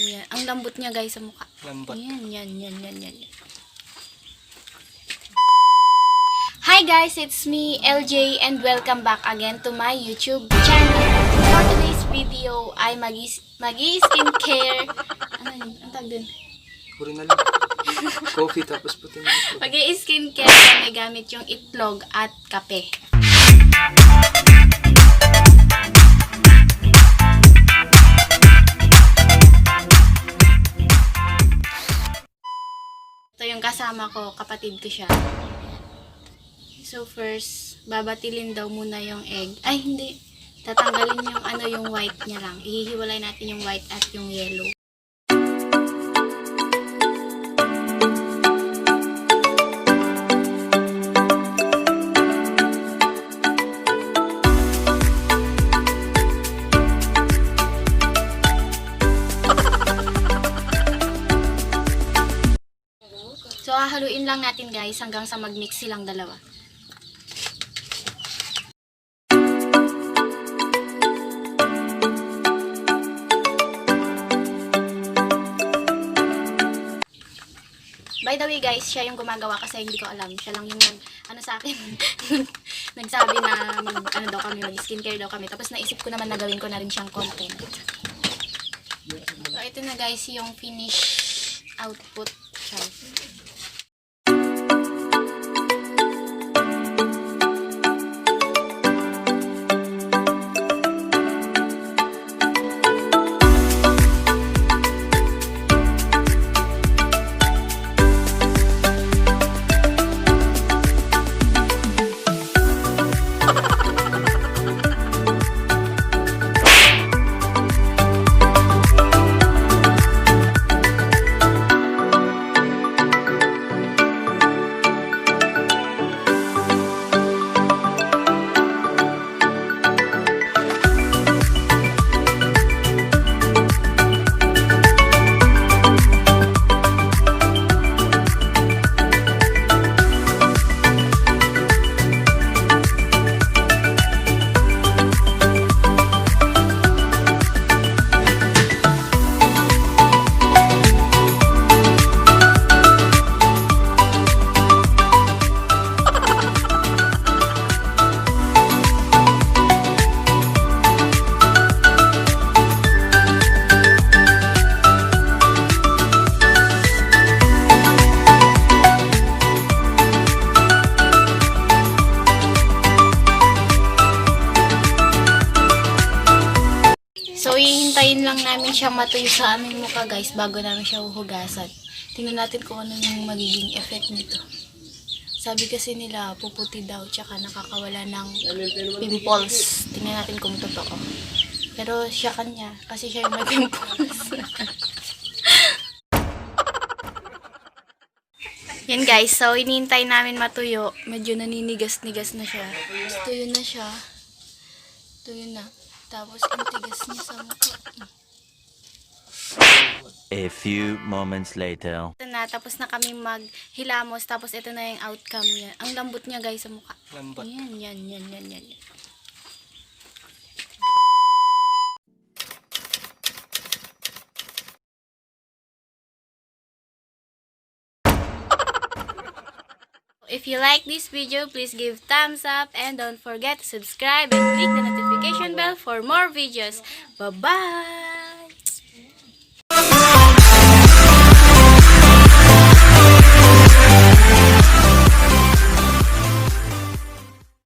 Yan. Ang lambot niya guys sa mukha. Lambot. Yan. Hi guys, it's me, LJ, and welcome back again to my YouTube channel. For today's video ay magi-skincare. Ano yun? Ang tag dun? Puro na lang. Coffee tapos puti na. Magi-skincare kami gamit yung itlog at kape. Ito yung kasama ko, kapatid ko siya. So first, babatilin daw muna yung egg. Ay, hindi. Tatanggalin yung white niya lang. Ihihiwalay natin yung white at yung yellow. So, hahaluin lang natin guys hanggang sa mag-mix silang dalawa. By the way guys, siya yung gumagawa kasi hindi ko alam. Siya lang yung sa akin, nagsabi na mag-skincare daw kami. Tapos naisip ko naman na gawin ko na rin siyang content. So, ito na guys yung finish output siya. So, hihintayin lang namin siya matuyo sa aming mukha guys bago namin siya uhugasan. Tingnan natin kung ano yung magiging effect nito. Sabi kasi nila, puputi daw, tsaka nakakawala ng pimples. Tingnan natin kung totoo. Pero siya kanya, kasi siya yung may pimples. Yan guys, so hinihintay namin matuyo. Medyo naninigas-nigas na siya. Tuyo na siya. Tuyo na. Tapos, ang tigas niya sa mukha. A few moments later. Ito na, tapos na kami maghilamos. Tapos, ito na yung outcome niya. Ang lambot niya, guys, sa mukha. Lambot. Yan. If you like this video, please give thumbs up and don't forget to subscribe and click the notification bell for more videos. Bye-bye!